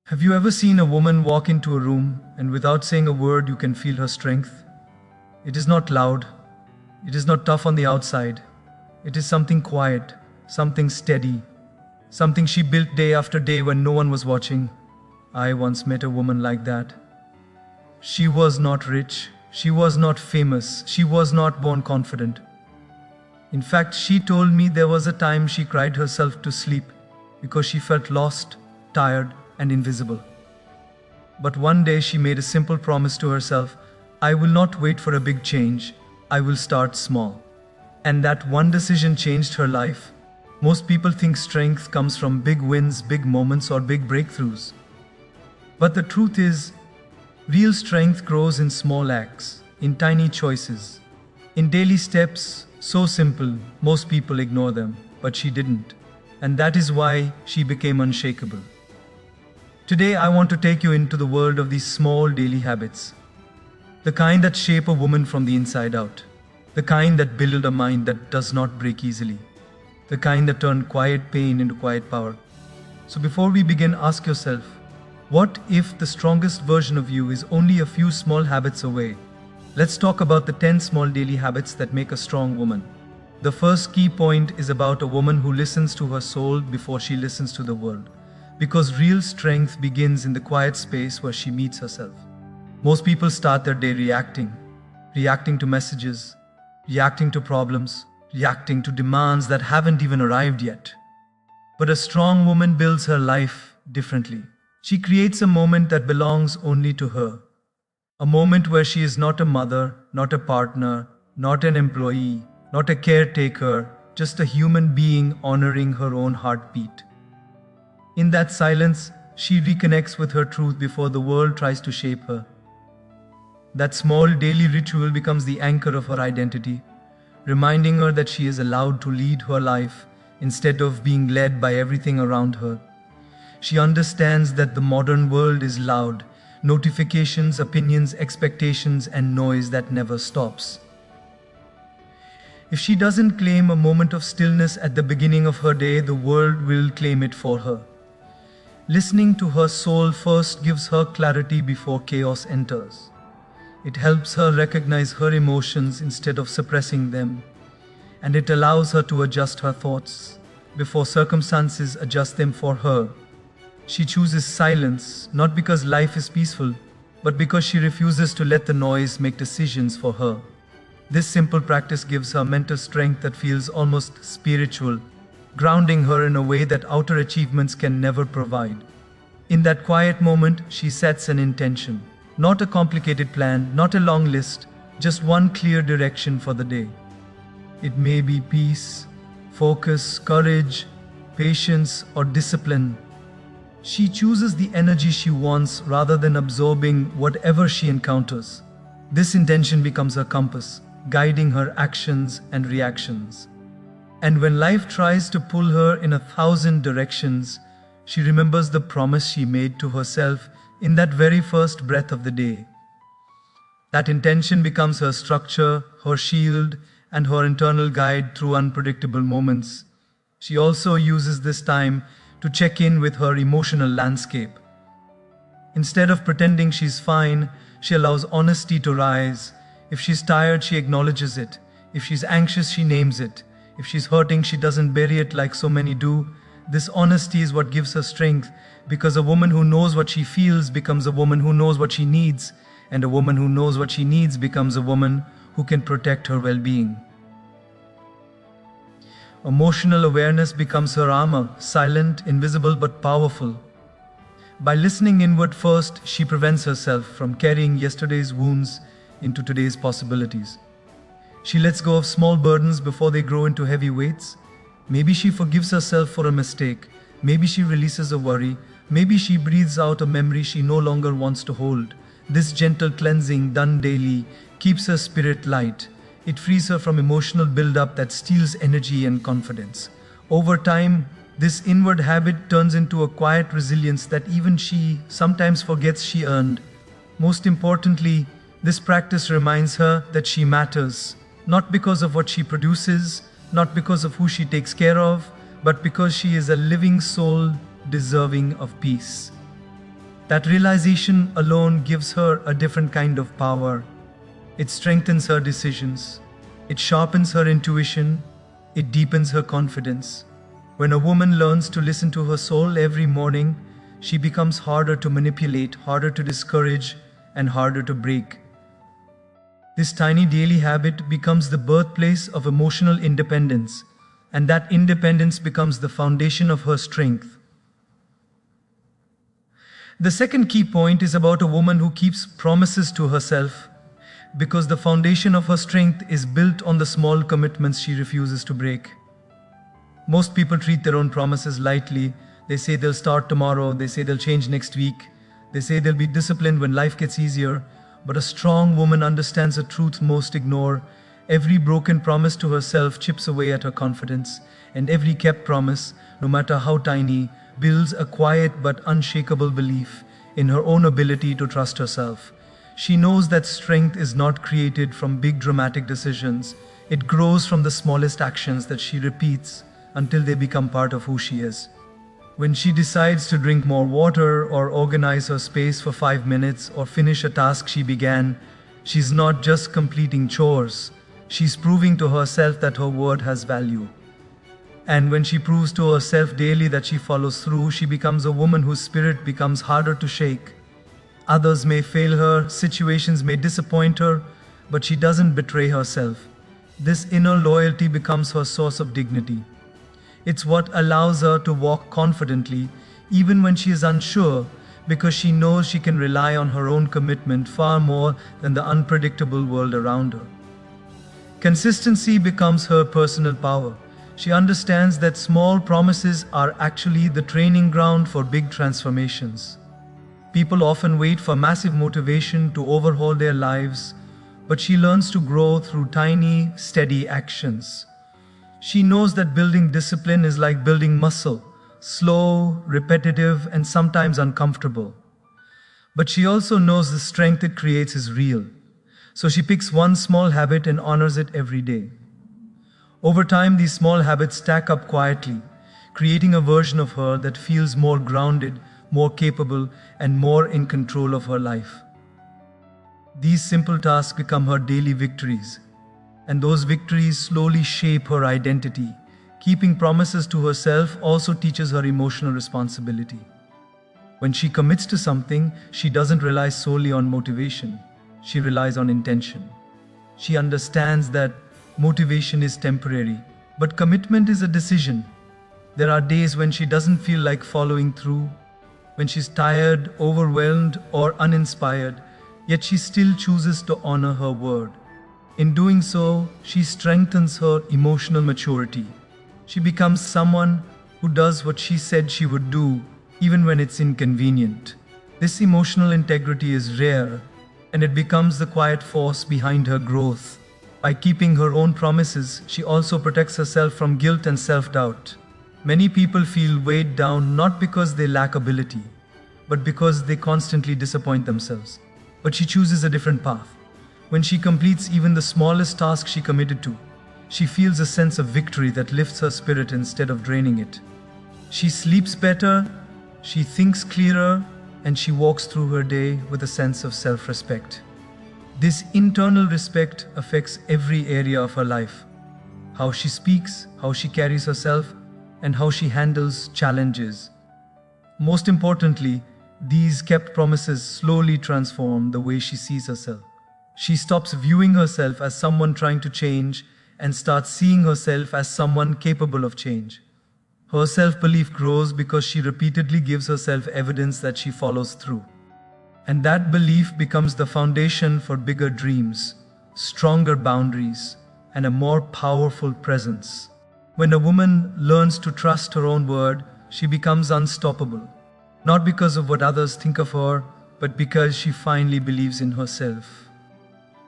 Have you ever seen a woman walk into a room and without saying a word you can feel her strength? It is not loud. It is not tough on the outside. It is something quiet, something steady, something she built day after day when no one was watching. I once met a woman like that. She was not rich. She was not famous. She was not born confident. In fact, she told me there was a time she cried herself to sleep because she felt lost, tired, and invisible. But one day she made a simple promise to herself: I will not wait for a big change, I will start small. And that one decision changed her life. Most people think strength comes from big wins, big moments, or big breakthroughs. But the truth is, real strength grows in small acts, in tiny choices, in daily steps, so simple, most people ignore them, but she didn't. And that is why she became unshakable. Today I want to take you into the world of these small daily habits. The kind that shape a woman from the inside out. The kind that build a mind that does not break easily. The kind that turn quiet pain into quiet power. So before we begin, ask yourself, what if the strongest version of you is only a few small habits away? Let's talk about the 10 small daily habits that make a strong woman. The first key point is about a woman who listens to her soul before she listens to the world. Because real strength begins in the quiet space where she meets herself. Most people start their day reacting to messages, reacting to problems, reacting to demands that haven't even arrived yet. But a strong woman builds her life differently. She creates a moment that belongs only to her. A moment where she is not a mother, not a partner, not an employee, not a caretaker, just a human being honoring her own heartbeat. In that silence, she reconnects with her truth before the world tries to shape her. That small daily ritual becomes the anchor of her identity, reminding her that she is allowed to lead her life instead of being led by everything around her. She understands that the modern world is loud, notifications, opinions, expectations, and noise that never stops. If she doesn't claim a moment of stillness at the beginning of her day, the world will claim it for her. Listening to her soul first gives her clarity before chaos enters. It helps her recognize her emotions instead of suppressing them, and it allows her to adjust her thoughts before circumstances adjust them for her. She chooses silence, not because life is peaceful, but because she refuses to let the noise make decisions for her. This simple practice gives her mental strength that feels almost spiritual, grounding her in a way that outer achievements can never provide. In that quiet moment, she sets an intention. Not a complicated plan, not a long list, just one clear direction for the day. It may be peace, focus, courage, patience, or discipline. She chooses the energy she wants rather than absorbing whatever she encounters. This intention becomes her compass, guiding her actions and reactions. And when life tries to pull her in 1,000 directions, she remembers the promise she made to herself in that very first breath of the day. That intention becomes her structure, her shield, and her internal guide through unpredictable moments. She also uses this time to check in with her emotional landscape. Instead of pretending she's fine, she allows honesty to rise. If she's tired, she acknowledges it. If she's anxious, she names it. If she's hurting, she doesn't bury it like so many do. This honesty is what gives her strength, because a woman who knows what she feels becomes a woman who knows what she needs, and a woman who knows what she needs becomes a woman who can protect her well-being. Emotional awareness becomes her armor, silent, invisible, but powerful. By listening inward first, she prevents herself from carrying yesterday's wounds into today's possibilities. She lets go of small burdens before they grow into heavy weights. Maybe she forgives herself for a mistake. Maybe she releases a worry. Maybe she breathes out a memory she no longer wants to hold. This gentle cleansing, done daily, keeps her spirit light. It frees her from emotional buildup that steals energy and confidence. Over time, this inward habit turns into a quiet resilience that even she sometimes forgets she earned. Most importantly, this practice reminds her that she matters. Not because of what she produces, not because of who she takes care of, but because she is a living soul deserving of peace. That realization alone gives her a different kind of power. It strengthens her decisions. It sharpens her intuition. It deepens her confidence. When a woman learns to listen to her soul every morning, she becomes harder to manipulate, harder to discourage, and harder to break. This tiny daily habit becomes the birthplace of emotional independence, and that independence becomes the foundation of her strength. The second key point is about a woman who keeps promises to herself, because the foundation of her strength is built on the small commitments she refuses to break. Most people treat their own promises lightly. They say they'll start tomorrow, they say they'll change next week, they say they'll be disciplined when life gets easier. But a strong woman understands a truth most ignore. Every broken promise to herself chips away at her confidence, and every kept promise, no matter how tiny, builds a quiet but unshakable belief in her own ability to trust herself. She knows that strength is not created from big dramatic decisions. It grows from the smallest actions that she repeats until they become part of who she is. When she decides to drink more water or organize her space for 5 minutes or finish a task she began, she's not just completing chores. She's proving to herself that her word has value. And when she proves to herself daily that she follows through, she becomes a woman whose spirit becomes harder to shake. Others may fail her, situations may disappoint her, but she doesn't betray herself. This inner loyalty becomes her source of dignity. It's what allows her to walk confidently, even when she is unsure, because she knows she can rely on her own commitment far more than the unpredictable world around her. Consistency becomes her personal power. She understands that small promises are actually the training ground for big transformations. People often wait for massive motivation to overhaul their lives, but she learns to grow through tiny, steady actions. She knows that building discipline is like building muscle, slow, repetitive, and sometimes uncomfortable. But she also knows the strength it creates is real. So she picks one small habit and honors it every day. Over time, these small habits stack up quietly, creating a version of her that feels more grounded, more capable, and more in control of her life. These simple tasks become her daily victories. And those victories slowly shape her identity. Keeping promises to herself also teaches her emotional responsibility. When she commits to something, she doesn't rely solely on motivation. She relies on intention. She understands that motivation is temporary, but commitment is a decision. There are days when she doesn't feel like following through, when she's tired, overwhelmed, or uninspired, yet she still chooses to honor her word. In doing so, she strengthens her emotional maturity. She becomes someone who does what she said she would do, even when it's inconvenient. This emotional integrity is rare, and it becomes the quiet force behind her growth. By keeping her own promises, she also protects herself from guilt and self-doubt. Many people feel weighed down not because they lack ability, but because they constantly disappoint themselves. But she chooses a different path. When she completes even the smallest task she committed to, she feels a sense of victory that lifts her spirit instead of draining it. She sleeps better, she thinks clearer, and she walks through her day with a sense of self-respect. This internal respect affects every area of her life. How she speaks, how she carries herself, and how she handles challenges. Most importantly, these kept promises slowly transform the way she sees herself. She stops viewing herself as someone trying to change and starts seeing herself as someone capable of change. Her self-belief grows because she repeatedly gives herself evidence that she follows through. And that belief becomes the foundation for bigger dreams, stronger boundaries, and a more powerful presence. When a woman learns to trust her own word, she becomes unstoppable. Not because of what others think of her, but because she finally believes in herself.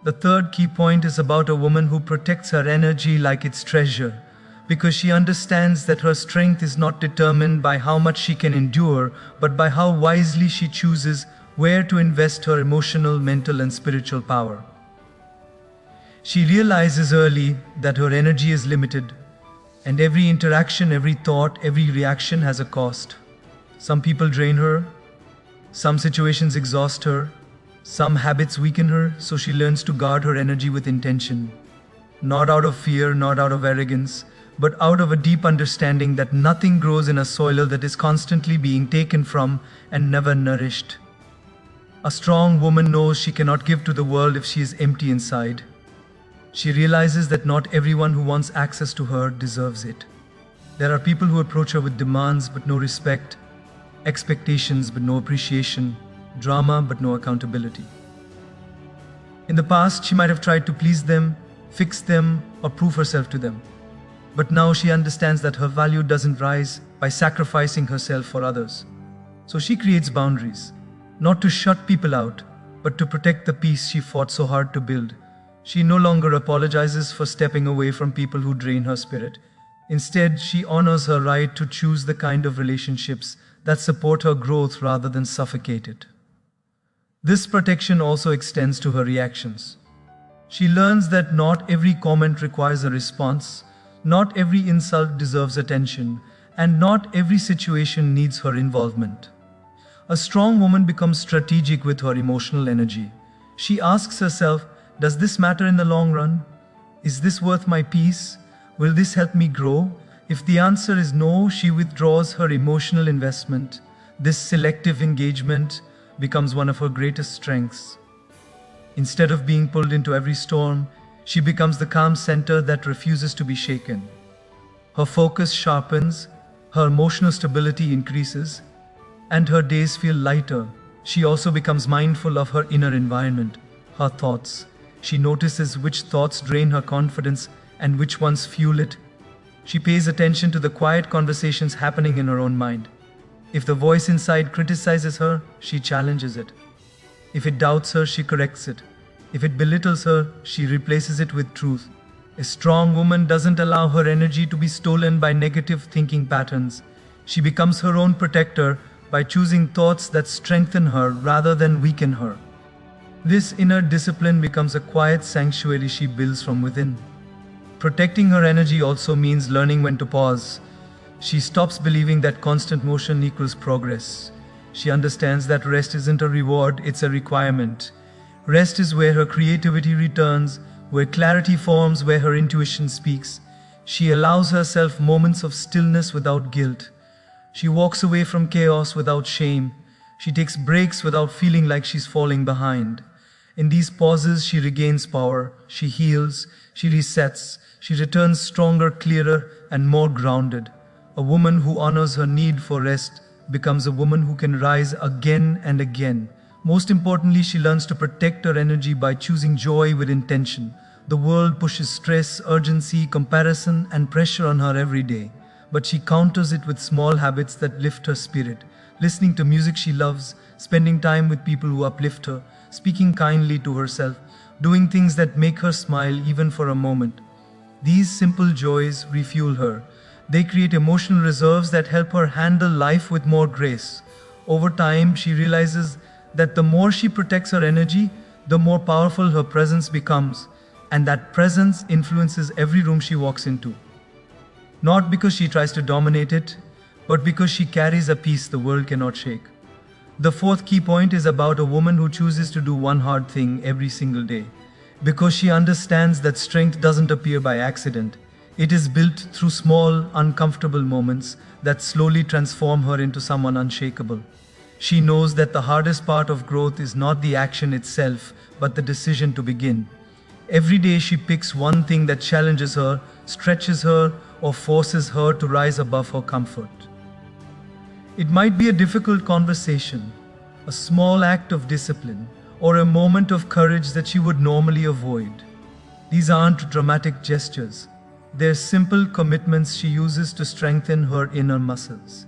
The third key point is about a woman who protects her energy like it's treasure, because she understands that her strength is not determined by how much she can endure, but by how wisely she chooses where to invest her emotional, mental, and spiritual power. She realizes early that her energy is limited, and every interaction, every thought, every reaction has a cost. Some people drain her, Some situations exhaust her, some habits weaken her, so she learns to guard her energy with intention. Not out of fear, not out of arrogance, but out of a deep understanding that nothing grows in a soil that is constantly being taken from and never nourished. A strong woman knows she cannot give to the world if she is empty inside. She realizes that not everyone who wants access to her deserves it. There are people who approach her with demands but no respect, expectations but no appreciation, drama but no accountability. In the past, she might have tried to please them, fix them, or prove herself to them. But now she understands that her value doesn't rise by sacrificing herself for others. So she creates boundaries, not to shut people out, but to protect the peace she fought so hard to build. She no longer apologizes for stepping away from people who drain her spirit. Instead, she honors her right to choose the kind of relationships that support her growth rather than suffocate it. This protection also extends to her reactions. She learns that not every comment requires a response, not every insult deserves attention, and not every situation needs her involvement. A strong woman becomes strategic with her emotional energy. She asks herself, does this matter in the long run? Is this worth my peace? Will this help me grow? If the answer is no, she withdraws her emotional investment. This selective engagement becomes one of her greatest strengths. Instead of being pulled into every storm, she becomes the calm center that refuses to be shaken. Her focus sharpens, her emotional stability increases, and her days feel lighter. She also becomes mindful of her inner environment, her thoughts. She notices which thoughts drain her confidence and which ones fuel it. She pays attention to the quiet conversations happening in her own mind. If the voice inside criticizes her, she challenges it. If it doubts her, she corrects it. If it belittles her, she replaces it with truth. A strong woman doesn't allow her energy to be stolen by negative thinking patterns. She becomes her own protector by choosing thoughts that strengthen her rather than weaken her. This inner discipline becomes a quiet sanctuary she builds from within. Protecting her energy also means learning when to pause. She stops believing that constant motion equals progress. She understands that rest isn't a reward, it's a requirement. Rest is where her creativity returns, where clarity forms, where her intuition speaks. She allows herself moments of stillness without guilt. She walks away from chaos without shame. She takes breaks without feeling like she's falling behind. In these pauses, she regains power, she heals, she resets, she returns stronger, clearer, and more grounded. A woman who honors her need for rest becomes a woman who can rise again and again. Most importantly, she learns to protect her energy by choosing joy with intention. The world pushes stress, urgency, comparison, and pressure on her every day, but she counters it with small habits that lift her spirit. Listening to music she loves, spending time with people who uplift her, speaking kindly to herself, doing things that make her smile even for a moment. These simple joys refuel her. They create emotional reserves that help her handle life with more grace. Over time, she realizes that the more she protects her energy, the more powerful her presence becomes, and that presence influences every room she walks into. Not because she tries to dominate it, but because she carries a peace the world cannot shake. The fourth key point is about a woman who chooses to do one hard thing every single day. Because she understands that strength doesn't appear by accident. It is built through small, uncomfortable moments that slowly transform her into someone unshakable. She knows that the hardest part of growth is not the action itself, but the decision to begin. Every day she picks one thing that challenges her, stretches her, or forces her to rise above her comfort. It might be a difficult conversation, a small act of discipline, or a moment of courage that she would normally avoid. These aren't dramatic gestures. They're simple commitments she uses to strengthen her inner muscles.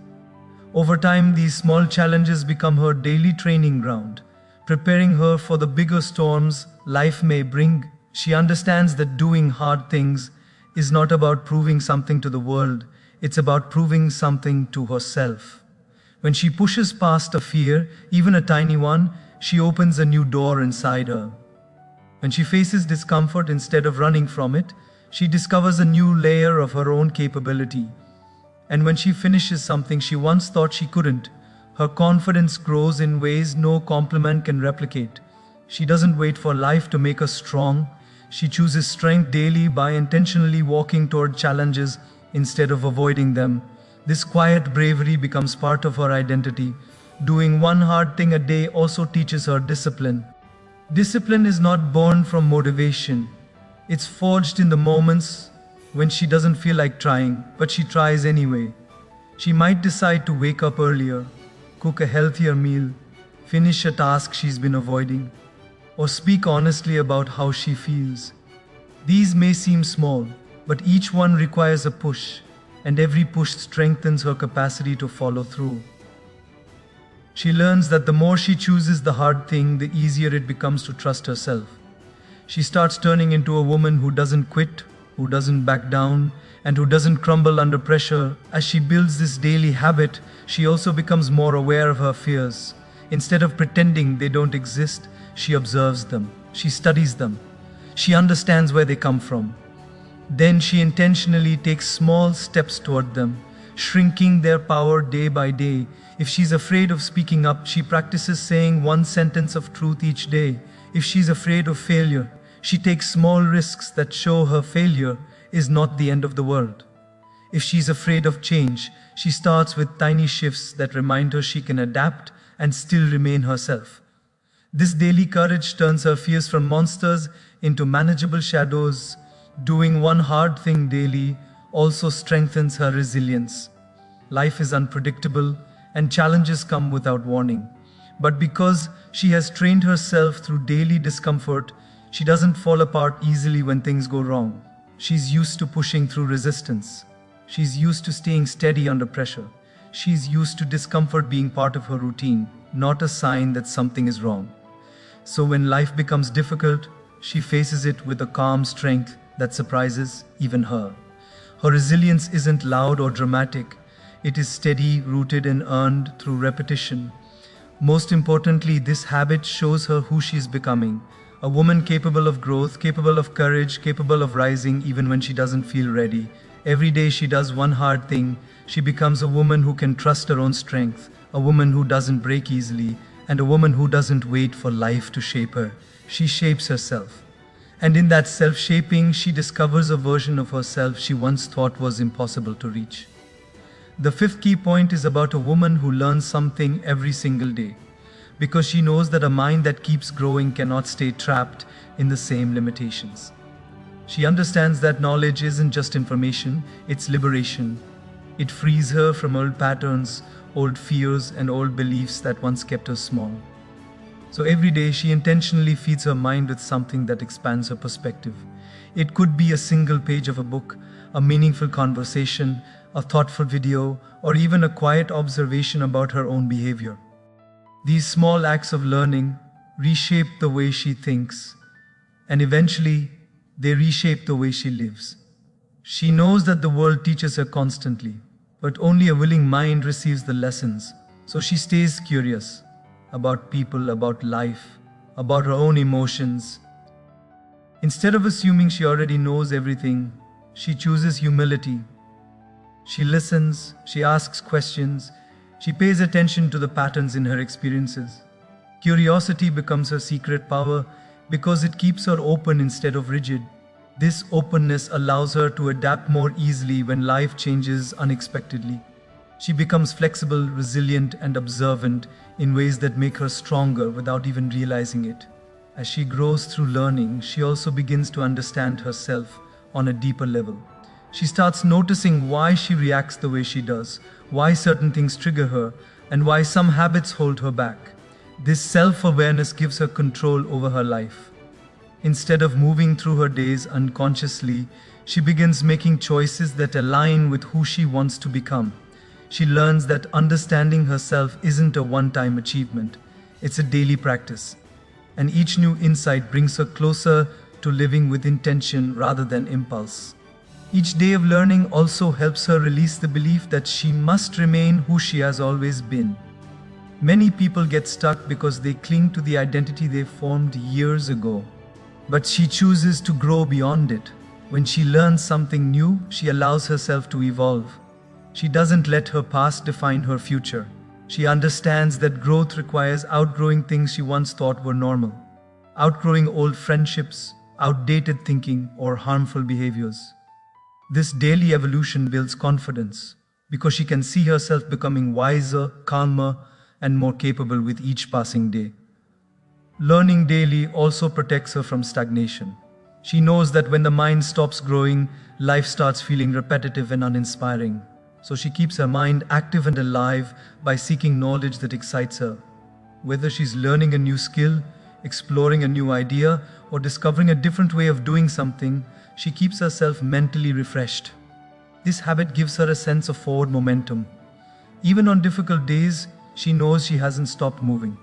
Over time, these small challenges become her daily training ground, preparing her for the bigger storms life may bring. She understands that doing hard things is not about proving something to the world, it's about proving something to herself. When she pushes past a fear, even a tiny one, she opens a new door inside her. When she faces discomfort instead of running from it, she discovers a new layer of her own capability. And when she finishes something she once thought she couldn't, Her confidence grows in ways no compliment can replicate. She doesn't wait for life to make her strong. She chooses strength daily by intentionally walking toward challenges instead of avoiding them. This quiet bravery becomes part of her identity. Doing one hard thing a day also teaches her discipline. Discipline is not born from motivation. It's forged in the moments when she doesn't feel like trying, but she tries anyway. She might decide to wake up earlier, cook a healthier meal, finish a task she's been avoiding, or speak honestly about how she feels. These may seem small, but each one requires a push, and every push strengthens her capacity to follow through. She learns that the more she chooses the hard thing, the easier it becomes to trust herself. She starts turning into a woman who doesn't quit, who doesn't back down, and who doesn't crumble under pressure. As she builds this daily habit, she also becomes more aware of her fears. Instead of pretending they don't exist, she observes them, she studies them, she understands where they come from. Then she intentionally takes small steps toward them, shrinking their power day by day. If she's afraid of speaking up, she practices saying one sentence of truth each day. If she's afraid of failure, she takes small risks that show her failure is not the end of the world. If she's afraid of change, she starts with tiny shifts that remind her she can adapt and still remain herself. This daily courage turns her fears from monsters into manageable shadows. Doing one hard thing daily also strengthens her resilience. Life is unpredictable and challenges come without warning. But because she has trained herself through daily discomfort, she doesn't fall apart easily when things go wrong. She's used to pushing through resistance. She's used to staying steady under pressure. She's used to discomfort being part of her routine, not a sign that something is wrong. So when life becomes difficult, she faces it with a calm strength that surprises even her. Her resilience isn't loud or dramatic. It is steady, rooted and earned through repetition. Most importantly, this habit shows her who she is becoming. A woman capable of growth, capable of courage, capable of rising even when she doesn't feel ready. Every day she does one hard thing, she becomes a woman who can trust her own strength, a woman who doesn't break easily, and a woman who doesn't wait for life to shape her. She shapes herself. And in that self-shaping, she discovers a version of herself she once thought was impossible to reach. The fifth key point is about a woman who learns something every single day, because she knows that a mind that keeps growing cannot stay trapped in the same limitations. She understands that knowledge isn't just information, it's liberation. It frees her from old patterns, old fears, and old beliefs that once kept her small. So every day she intentionally feeds her mind with something that expands her perspective. It could be a single page of a book, a meaningful conversation, a thoughtful video, or even a quiet observation about her own behavior. These small acts of learning reshape the way she thinks, and eventually they reshape the way she lives. She knows that the world teaches her constantly, but only a willing mind receives the lessons. So she stays curious about people, about life, about her own emotions. Instead of assuming she already knows everything, she chooses humility. She listens, she asks questions, she pays attention to the patterns in her experiences. Curiosity becomes her secret power because it keeps her open instead of rigid. This openness allows her to adapt more easily when life changes unexpectedly. She becomes flexible, resilient, and observant in ways that make her stronger without even realizing it. As she grows through learning, she also begins to understand herself on a deeper level. She starts noticing why she reacts the way she does, why certain things trigger her, and why some habits hold her back. This self-awareness gives her control over her life. Instead of moving through her days unconsciously, she begins making choices that align with who she wants to become. She learns that understanding herself isn't a one-time achievement, it's a daily practice. And each new insight brings her closer to living with intention rather than impulse. Each day of learning also helps her release the belief that she must remain who she has always been. Many people get stuck because they cling to the identity they formed years ago. But she chooses to grow beyond it. When she learns something new, she allows herself to evolve. She doesn't let her past define her future. She understands that growth requires outgrowing things she once thought were normal, outgrowing old friendships, outdated thinking, or harmful behaviors. This daily evolution builds confidence because she can see herself becoming wiser, calmer, and more capable with each passing day. Learning daily also protects her from stagnation. She knows that when the mind stops growing, life starts feeling repetitive and uninspiring. So she keeps her mind active and alive by seeking knowledge that excites her. Whether she's learning a new skill, exploring a new idea, or discovering a different way of doing something, she keeps herself mentally refreshed. This habit gives her a sense of forward momentum. Even on difficult days, she knows she hasn't stopped moving.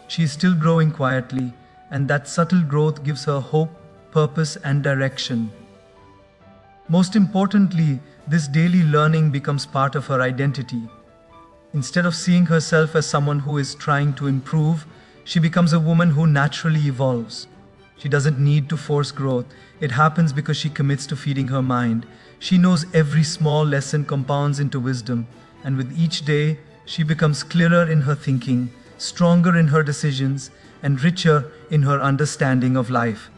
She is still growing quietly, and that subtle growth gives her hope, purpose, and direction. Most importantly, this daily learning becomes part of her identity. Instead of seeing herself as someone who is trying to improve, she becomes a woman who naturally evolves. She doesn't need to force growth. It happens because she commits to feeding her mind. She knows every small lesson compounds into wisdom, and with each day, she becomes clearer in her thinking, stronger in her decisions, and richer in her understanding of life.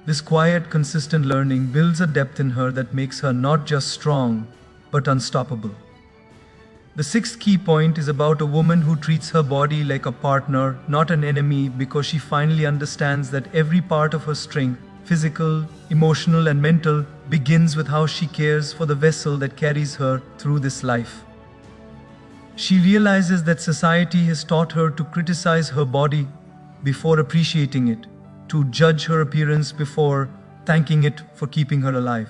This quiet, consistent learning builds a depth in her that makes her not just strong, but unstoppable. The sixth key point is about a woman who treats her body like a partner, not an enemy, because she finally understands that every part of her strength, physical, emotional, and mental, begins with how she cares for the vessel that carries her through this life. She realizes that society has taught her to criticize her body before appreciating it, to judge her appearance before thanking it for keeping her alive.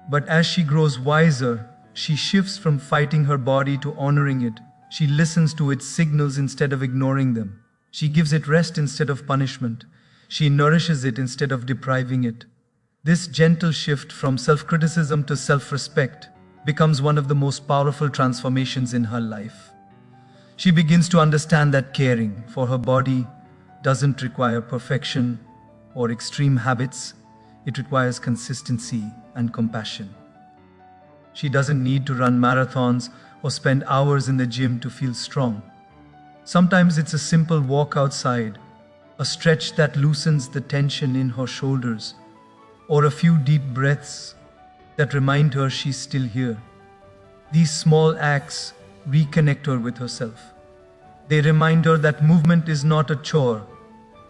But as she grows wiser, she shifts from fighting her body to honoring it. She listens to its signals instead of ignoring them. She gives it rest instead of punishment. She nourishes it instead of depriving it. This gentle shift from self-criticism to self-respect becomes one of the most powerful transformations in her life. She begins to understand that caring for her body doesn't require perfection or extreme habits. It requires consistency and compassion. She doesn't need to run marathons or spend hours in the gym to feel strong. Sometimes it's a simple walk outside, a stretch that loosens the tension in her shoulders, or a few deep breaths that remind her she's still here. These small acts reconnect her with herself. They remind her that movement is not a chore,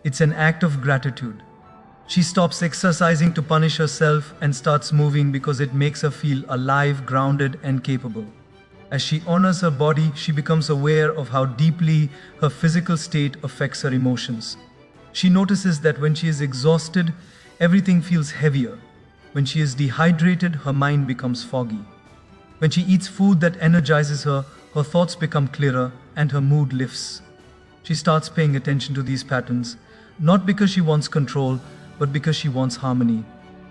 it's an act of gratitude. She stops exercising to punish herself and starts moving because it makes her feel alive, grounded, and capable. As she honors her body, she becomes aware of how deeply her physical state affects her emotions. She notices that when she is exhausted, everything feels heavier. When she is dehydrated, her mind becomes foggy. When she eats food that energizes her, her thoughts become clearer and her mood lifts. She starts paying attention to these patterns, not because she wants control, but because she wants harmony.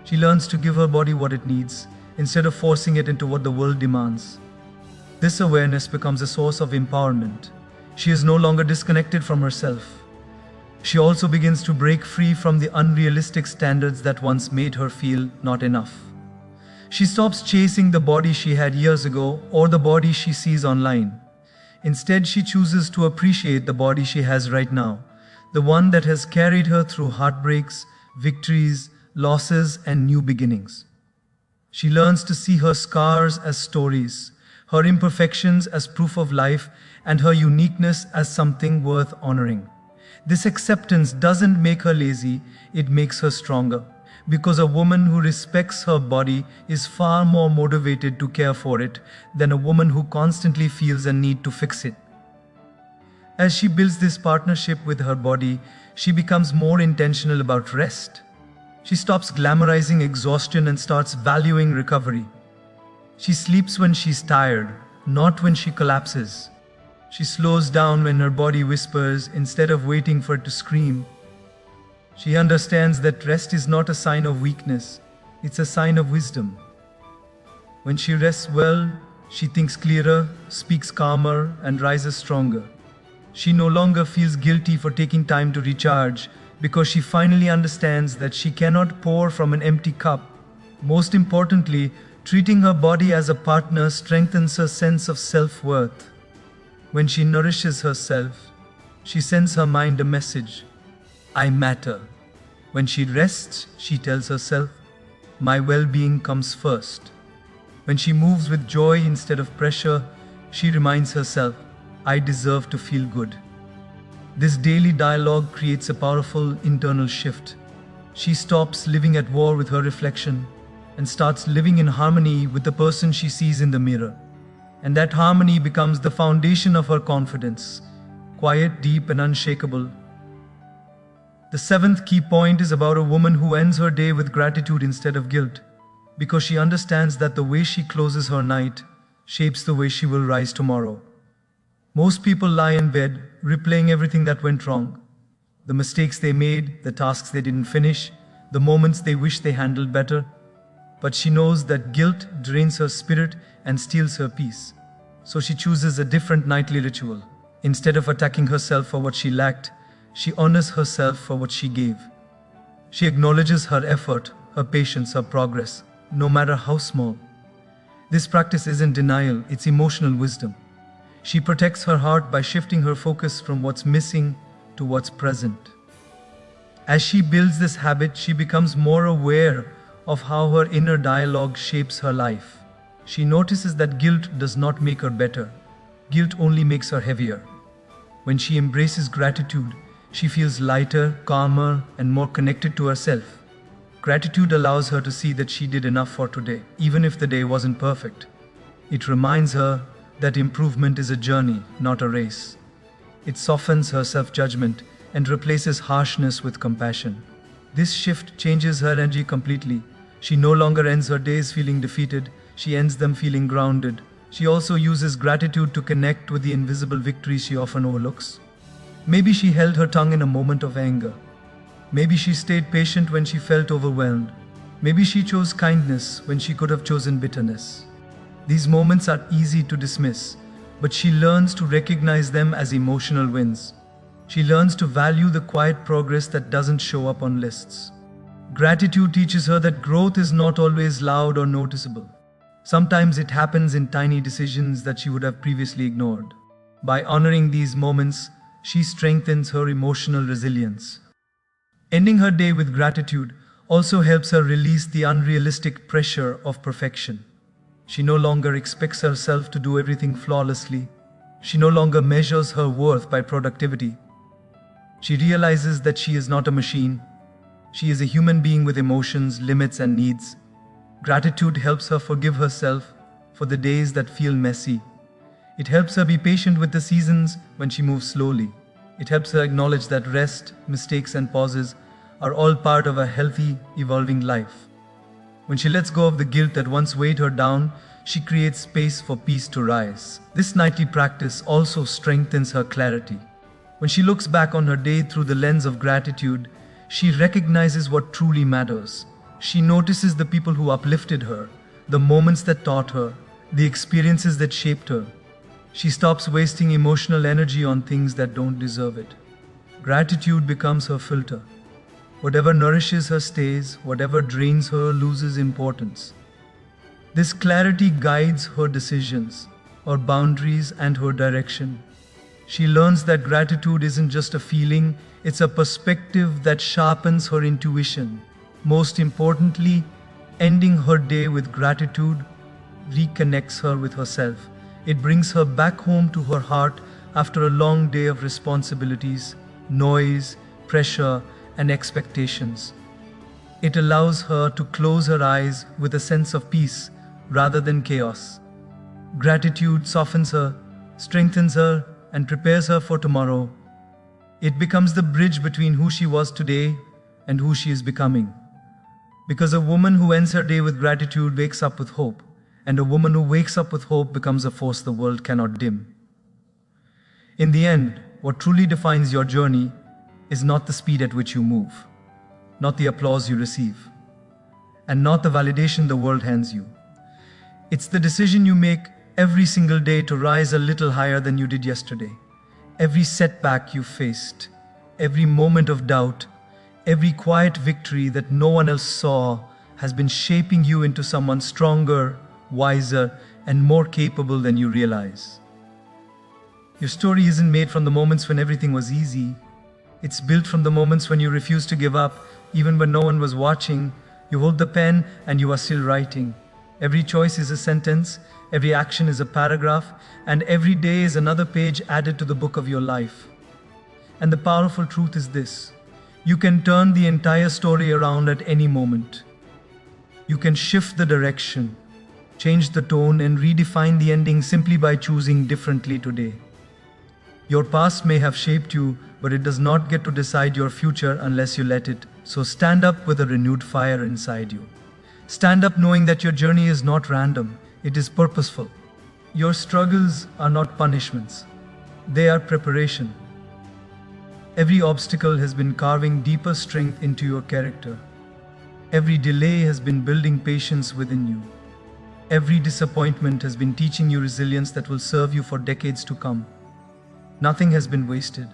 She learns to give her body what it needs, instead of forcing it into what the world demands. This awareness becomes a source of empowerment. She is no longer disconnected from herself. She also begins to break free from the unrealistic standards that once made her feel not enough. She stops chasing the body she had years ago or the body she sees online. Instead, she chooses to appreciate the body she has right now, the one that has carried her through heartbreaks, victories, losses, and new beginnings. She learns to see her scars as stories, her imperfections as proof of life, and her uniqueness as something worth honoring. This acceptance doesn't make her lazy, it makes her stronger. Because a woman who respects her body is far more motivated to care for it than a woman who constantly feels a need to fix it. As she builds this partnership with her body, she becomes more intentional about rest. She stops glamorizing exhaustion and starts valuing recovery. She sleeps when she's tired, not when she collapses. She slows down when her body whispers instead of waiting for it to scream. She understands that rest is not a sign of weakness, it's a sign of wisdom. When she rests well, she thinks clearer, speaks calmer, and rises stronger. She no longer feels guilty for taking time to recharge because she finally understands that she cannot pour from an empty cup. Most importantly, treating her body as a partner strengthens her sense of self-worth. When she nourishes herself, she sends her mind a message: I matter. When she rests, she tells herself, my well-being comes first. When she moves with joy instead of pressure, she reminds herself, I deserve to feel good. This daily dialogue creates a powerful internal shift. She stops living at war with her reflection and starts living in harmony with the person she sees in the mirror. And that harmony becomes the foundation of her confidence, quiet, deep, and unshakable. The seventh key point is about a woman who ends her day with gratitude instead of guilt, because she understands that the way she closes her night shapes the way she will rise tomorrow. Most people lie in bed, replaying everything that went wrong. The mistakes they made, the tasks they didn't finish, the moments they wish they handled better. But she knows that guilt drains her spirit and steals her peace. So she chooses a different nightly ritual. Instead of attacking herself for what she lacked, she honors herself for what she gave. She acknowledges her effort, her patience, her progress, no matter how small. This practice isn't denial, it's emotional wisdom. She protects her heart by shifting her focus from what's missing to what's present. As she builds this habit, she becomes more aware of how her inner dialogue shapes her life. She notices that guilt does not make her better. Guilt only makes her heavier. When she embraces gratitude, she feels lighter, calmer, and more connected to herself. Gratitude allows her to see that she did enough for today, even if the day wasn't perfect. It reminds her that improvement is a journey, not a race. It softens her self-judgment and replaces harshness with compassion. This shift changes her energy completely. She no longer ends her days feeling defeated, she ends them feeling grounded. She also uses gratitude to connect with the invisible victories she often overlooks. Maybe she held her tongue in a moment of anger. Maybe she stayed patient when she felt overwhelmed. Maybe she chose kindness when she could have chosen bitterness. These moments are easy to dismiss, but she learns to recognize them as emotional wins. She learns to value the quiet progress that doesn't show up on lists. Gratitude teaches her that growth is not always loud or noticeable. Sometimes it happens in tiny decisions that she would have previously ignored. By honoring these moments, she strengthens her emotional resilience. Ending her day with gratitude also helps her release the unrealistic pressure of perfection. She no longer expects herself to do everything flawlessly. She no longer measures her worth by productivity. She realizes that she is not a machine. She is a human being with emotions, limits, and needs. Gratitude helps her forgive herself for the days that feel messy. It helps her be patient with the seasons when she moves slowly. It helps her acknowledge that rest, mistakes, and pauses are all part of a healthy, evolving life. When she lets go of the guilt that once weighed her down, she creates space for peace to rise. This nightly practice also strengthens her clarity. When she looks back on her day through the lens of gratitude, she recognizes what truly matters. She notices the people who uplifted her, the moments that taught her, the experiences that shaped her. She stops wasting emotional energy on things that don't deserve it. Gratitude becomes her filter. Whatever nourishes her stays, whatever drains her loses importance. This clarity guides her decisions, her boundaries, and her direction. She learns that gratitude isn't just a feeling, it's a perspective that sharpens her intuition. Most importantly, ending her day with gratitude reconnects her with herself. It brings her back home to her heart after a long day of responsibilities, noise, pressure, and expectations. It allows her to close her eyes with a sense of peace rather than chaos. Gratitude softens her, strengthens her, and prepares her for tomorrow. It becomes the bridge between who she was today and who she is becoming. Because a woman who ends her day with gratitude wakes up with hope, and a woman who wakes up with hope becomes a force the world cannot dim. In the end, what truly defines your journey is not the speed at which you move, not the applause you receive, and not the validation the world hands you. It's the decision you make every single day to rise a little higher than you did yesterday. Every setback you faced, every moment of doubt, every quiet victory that no one else saw has been shaping you into someone stronger, wiser, and more capable than you realize. Your story isn't made from the moments when everything was easy. It's built from the moments when you refused to give up, even when no one was watching. You hold the pen and you are still writing. Every choice is a sentence, every action is a paragraph, and every day is another page added to the book of your life. And the powerful truth is this: you can turn the entire story around at any moment. You can shift the direction, change the tone, and redefine the ending simply by choosing differently today. Your past may have shaped you, but it does not get to decide your future unless you let it. So stand up with a renewed fire inside you. Stand up knowing that your journey is not random, it is purposeful. Your struggles are not punishments, they are preparation. Every obstacle has been carving deeper strength into your character. Every delay has been building patience within you. Every disappointment has been teaching you resilience that will serve you for decades to come. Nothing has been wasted.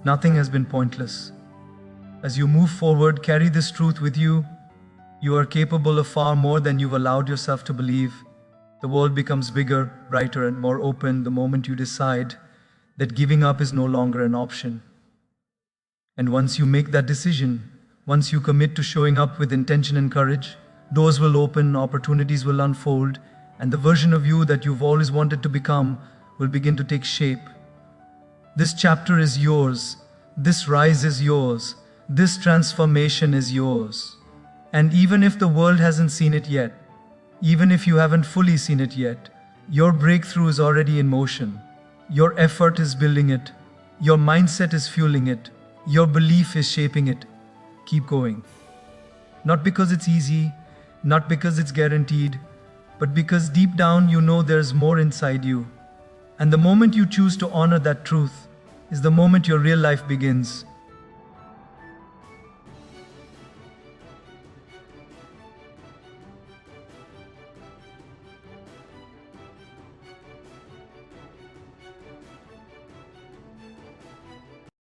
Nothing has been pointless. As you move forward, carry this truth with you. You are capable of far more than you've allowed yourself to believe. The world becomes bigger, brighter, and more open the moment you decide that giving up is no longer an option. And once you make that decision, once you commit to showing up with intention and courage, doors will open, opportunities will unfold, and the version of you that you've always wanted to become will begin to take shape. This chapter is yours. This rise is yours. This transformation is yours. And even if the world hasn't seen it yet, even if you haven't fully seen it yet, your breakthrough is already in motion. Your effort is building it. Your mindset is fueling it. Your belief is shaping it. Keep going. Not because it's easy, not because it's guaranteed, but because deep down you know there's more inside you. And the moment you choose to honor that truth is the moment your real life begins.